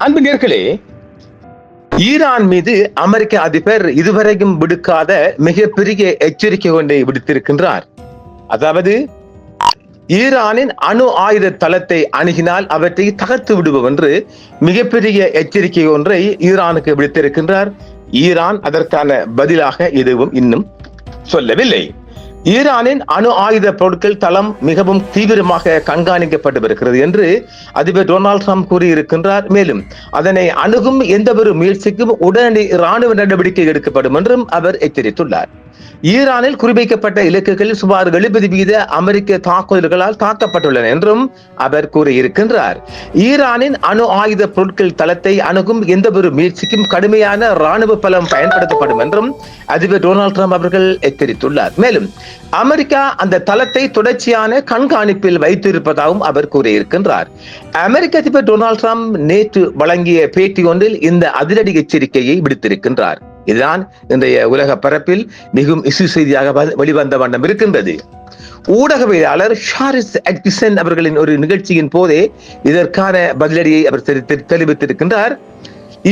அன்பு நேயர்களே, ஈரான் மீது அமெரிக்க அதிபர் இதுவரைக்கும் விடுக்காத மிகப்பெரிய எச்சரிக்கை ஒன்றை விடுத்திருக்கின்றார். அதாவது, ஈரானின் அணு ஆயுத தளத்தை அணுகினால் அவற்றை தகர்த்து விடுவோம் என்று மிகப்பெரிய எச்சரிக்கை ஒன்றை ஈரானுக்கு விடுத்திருக்கின்றார். ஈரான் அதற்கான பதிலாக எதுவும் இன்னும் சொல்லவில்லை. ஈரானின் அணு ஆயுத பொருட்கள் தளம் மிகவும் தீவிரமாக கண்காணிக்கப்பட்டு வருகிறது என்று அதிபர் டொனால்ட் ட்ரம்ப் கூறியிருக்கின்றார். மேலும் அதனை அணுகும் எந்த ஒரு முயற்சிக்கும் உடனடி இராணுவ நடவடிக்கை எடுக்கப்படும் என்றும் அவர் எச்சரித்துள்ளார். ஈரானில் குறிவைக்கப்பட்ட இலக்குகளில் சுமார் 70% அமெரிக்க தாக்குதல்களால் தாக்கப்பட்டுள்ளன என்றும் அவர் கூறியிருக்கின்றார். ஈரானின் அணு ஆயுத பொருட்கள் தளத்தை அணுகும் எந்த ஒரு முயற்சிக்கும் கடுமையான இராணுவ பலம் பயன்படுத்தப்படும் என்றும் அதிபர் டொனால்ட் ட்ரம்ப் அவர்கள் எச்சரித்துள்ளார். மேலும் அமெரிக்கா அந்த தளத்தை தொடர்ச்சியான கண்காணிப்பில் வைத்திருப்பதாகவும் அவர் கூறியிருக்கின்றார். அமெரிக்க அதிபர் டொனால்ட் ட்ரம்ப் நேற்று வழங்கிய பேட்டி ஒன்றில் இந்த அதிரடி எச்சரிக்கையை விடுத்திருக்கின்றார். இதுதான் இன்றைய உலக பரப்பில் மிகவும் இசு செய்தியாக வெளிவந்த வண்ணம் இருக்கின்றது. ஊடகவியலாளர் ஷாரிஸ் அட்கிசன் அவர்களின் ஒரு நிகழ்ச்சியின் போதே இதற்கான பதிலடியை அவர் தெரிவித்திருக்கின்றார்.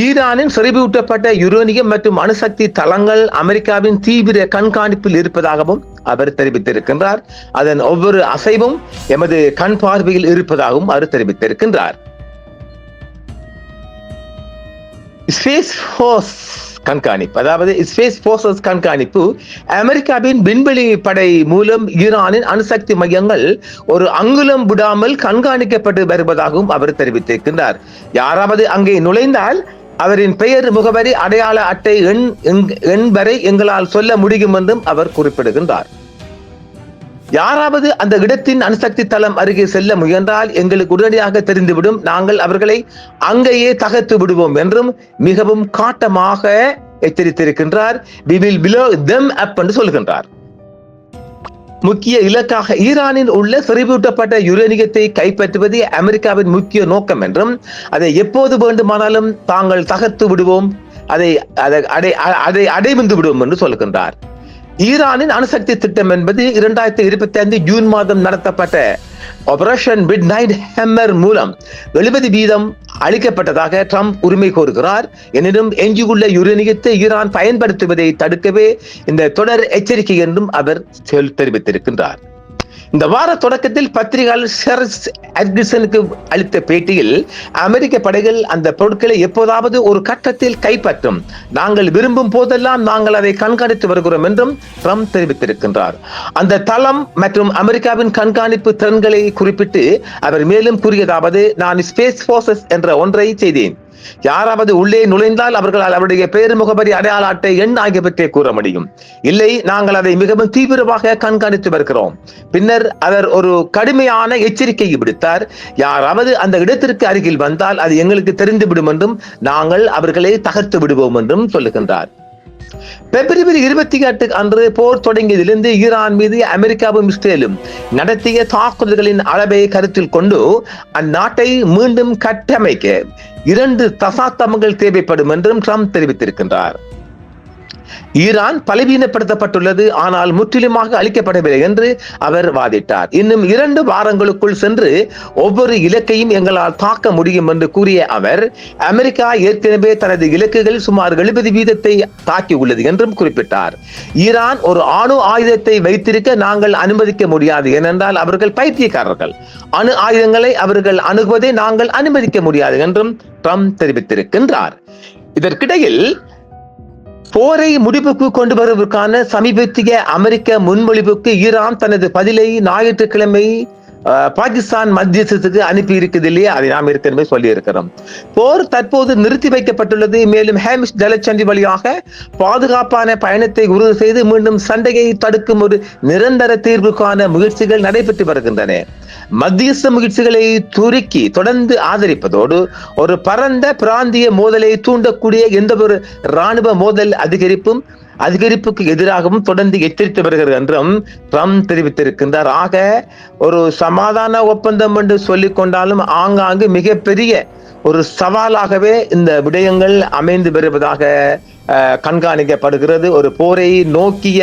ஈரானின் செறிவூட்டப்பட்ட யுரேனியம் மற்றும் அணுசக்தி தளங்கள் அமெரிக்காவின் தீவிர கண்காணிப்பில் இருப்பதாகவும் அவர் தெரிவித்திருக்கின்றார். அதன் ஒவ்வொரு அசைவும் எமது கண் பார்வையில் இருப்பதாகவும் அவர் தெரிவித்திருக்கின்றார். ஸ்பேஸ் ஃபோர்ஸ் கண்காணிப்பு, அதாவது ஸ்பேஸ் போர்சஸ் கண்காணிப்பு, அமெரிக்காவின் விண்வெளி படை மூலம் ஈரானின் அணுசக்தி மையங்கள் ஒரு அங்குலம் விடாமல் கண்காணிக்கப்பட்டு வருவதாகவும் அவர் தெரிவித்திருக்கின்றார். யாராவது அங்கே நுழைந்தால் அவரின் பெயர், முகவரி, அடையாள அட்டை எண் வரை எங்களால் சொல்ல முடியும் என்றும் அவர் குறிப்பிடுகின்றார். யாராவது அந்த இடத்தின் அணுசக்தி தளம் அருகே செல்ல முயன்றால் எங்களுக்கு உடனடியாக தெரிந்துவிடும், நாங்கள் அவர்களை அங்கேயே தகர்த்து விடுவோம் என்றும் மிகவும் காட்டமாக எச்சரித்திருக்கின்றார். We will blow them up என்று சொல்கின்றார். முக்கிய இலக்காக ஈரானில் உள்ள செறிவூட்டப்பட்ட யுரேனியத்தை கைப்பற்றுவது அமெரிக்காவின் முக்கிய நோக்கம் என்றும் அதை எப்போது வேண்டுமானாலும் தாங்கள் தகர்த்து விடுவோம், அதை அடைந்து விடுவோம் என்று சொல்கின்றார். ஈரானின் அணுசக்தி திட்டம் என்பது 2025 ஜூன் மாதம் நடத்தப்பட்ட ஆபரேஷன் மிட்நைட் ஹேமர் மூலம் 70% அளிக்கப்பட்டதாக ட்ரம்ப் உரிமை கோருகிறார். எனினும் எஞ்சியுள்ள யுரேனியத்தை ஈரான் பயன்படுத்துவதை தடுக்கவே இந்த தொடர் எச்சரிக்கை என்றும் அவர் தெரிவித்திருக்கின்றார். இந்த வார தொடக்கத்தில் பத்திரிகையாளர் ஷாரிஸ் அட்கிசனுக்கு அளித்த பேட்டியில் அமெரிக்க படைகள் அந்த பொருட்களை எப்போதாவது ஒரு கட்டத்தில் கைப்பற்றும், நாங்கள் விரும்பும் போதெல்லாம் நாங்கள் அதை கண்காணித்து வருகிறோம் என்றும் ட்ரம்ப் தெரிவித்திருக்கின்றார். அந்த தளம் மற்றும் அமெரிக்காவின் கண்காணிப்பு திறன்களை குறிப்பிட்டு அவர் மேலும் கூறியதாவது, நான் ஸ்பேஸ் போர்சஸ் என்ற ஒன்றை செய்தேன். யாராவது உள்ளே நுழைந்தால் அவர்களால் அவருடைய பெயர், முகவரி, அடையாள அட்டை எண் ஆகியவற்றை கூற முடியும். இல்லை, நாங்கள் அதை மிகவும் தீவிரமாக கண்காணித்து வருகிறோம். பின்னர் அவர் ஒரு கடுமையான எச்சரிக்கையை விடுத்தார். யாராவது அந்த இடத்திற்கு அருகில் வந்தால் அது எங்களுக்கு தெரிந்துவிடும் என்றும் நாங்கள் அவர்களை தகர்த்து விடுவோம் என்றும் சொல்லுகின்றார். பிப்ரவரி 28 அன்று போர் தொடங்கியதிலிருந்து ஈரான் மீது அமெரிக்காவும் இஸ்ரேலும் நடத்திய தாக்குதல்களின் அளவை கருத்தில் கொண்டு அந்நாட்டை மீண்டும் கட்டமைக்க 2 தசாப்தங்கள் தேவைப்படும் என்றும் ட்ரம்ப் தெரிவித்திருக்கின்றார். ஈரான் பலவீனப்படுத்தப்பட்டுள்ளது, ஆனால் முற்றிலுமாக அழிக்கப்படவில்லை என்று அவர் வாதிட்டார். இன்னும் 2 வாரங்களுக்குள் சென்று ஒவ்வொரு இலக்கையும் எங்களால் தாக்க முடியும் என்று கூறிய அவர், அமெரிக்கா ஏற்கனவே தனது இலக்குகள் சுமார் 70% தாக்கியுள்ளது என்றும் குறிப்பிட்டார். ஈரான் ஒரு அணு ஆயுதத்தை வைத்திருக்க நாங்கள் அனுமதிக்க முடியாது, ஏனென்றால் அவர்கள் பைத்தியக்காரர்கள். அணு ஆயுதங்களை அவர்கள் அணுகுவதை நாங்கள் அனுமதிக்க முடியாது என்றும் ட்ரம்ப் தெரிவித்திருக்கின்றார். இதற்கிடையில் போரை முடிவுக்கு கொண்டு வருவதற்கான சமீபத்திய அமெரிக்க முன்மொழிவுக்கு ஈரான் தனது பதிலை ஞாயிற்றுக்கிழமை பாகிஸ்தான் மத்தியஸ்தத்துக்கு அனுப்பி இருக்குது இல்லையா, அதை நாம் ஏற்கனவே சொல்லி இருக்கிறோம். போர் தற்போது நிறுத்தி வைக்கப்பட்டுள்ளது. மேலும் ஹேமிஷ் ஜலச்சந்தி வழியாக பாதுகாப்பான பயணத்தை உறுதி செய்து மீண்டும் சண்டையை தடுக்கும் ஒரு நிரந்தர தீர்வுக்கான முயற்சிகள் நடைபெற்று வருகின்றன. மத்தியஸ்த முயற்சிகளை துருக்கி தொடர்ந்து ஆதரிப்பதோடு ஒரு பரந்த பிராந்திய மோதலை தூண்டக்கூடிய எந்த ஒரு இராணுவ மோதல் அதிகரிப்புக்கு எதிராகவும் தொடர்ந்து எச்சரித்து வருகிறது என்றும் ட்ரம்ப் தெரிவித்திருக்கின்றார். ஆக ஒரு சமாதான ஒப்பந்தம் என்று சொல்லிக் கொண்டாலும் ஆங்காங்கு மிகப்பெரிய ஒரு சவாலாகவே இந்த விடயங்கள் அமைந்து வருவதாக கண்காணிக்கப்படுகிறது. ஒரு போரை நோக்கிய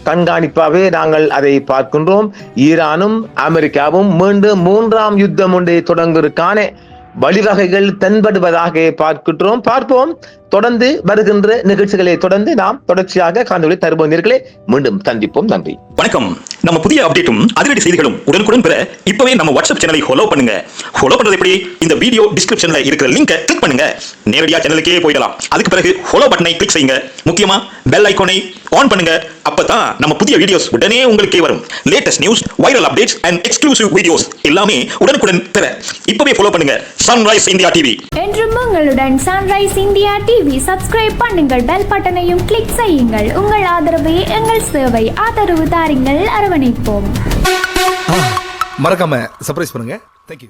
கண்காணிப்பாகவே நாங்கள் அதை பார்க்கின்றோம். ஈரானும் அமெரிக்காவும் மீண்டும் 3ஆம் யுத்தம் ஒன்றை தொடங்குவதற்கான வழிவகைகள் தென்படுவதாக பார்ப்போம். தொடர்ந்து வருகின்ற நிகழ்ச்சிகளை தொடர்ந்து நாம் தொடர்ச்சியாக காணொளி தருவோம். நேயர்களே, மீண்டும் சந்திப்போம். நன்றி, வணக்கம். நம்ம புதிய அப்டேட்டும் அதிரடி செய்திகளும் உடனுக்குடன் பெற இப்பவே நம்ம வாட்ஸ்அப் சேனலை ஃபாலோ பண்ணுங்க. ஃபாலோ பண்றது எப்படி? இந்த வீடியோ டிஸ்கிரிப்ஷன்ல இருக்கிற லிங்கை கிளிக் பண்ணுங்க. நேரடியா சேனலுக்கே போயிடலாம். அதுக்கு பிறகு ஃபாலோ பட்டனை கிளிக் செய்யுங்க. முக்கியமா பெல் ஐகானை ஆன் பண்ணுங்க. அப்பதான் நம்ம புதிய வீடியோஸ் உடனே உங்களுக்கே வரும். Latest news, viral updates and exclusive videos எல்லாமே உடனுக்குடன் பெற இப்பவே ஃபாலோ பண்ணுங்க சன்ரைஸ் இந்தியா டிவி. என்றும் உங்களுடன் சன்ரைஸ் இந்தியா டிவி. சப்ஸ்கிரைப் பண்ணுங்கள், பெல் பட்டனையும் கிளிக் செய்யுங்கள். உங்கள் ஆதரவே எங்கள் சேவை. ஆதரவு தாருங்கள், அரவணைப்போம். மறக்காம சர்ப்ரைஸ் பண்ணுங்க. தேங்க்யூ.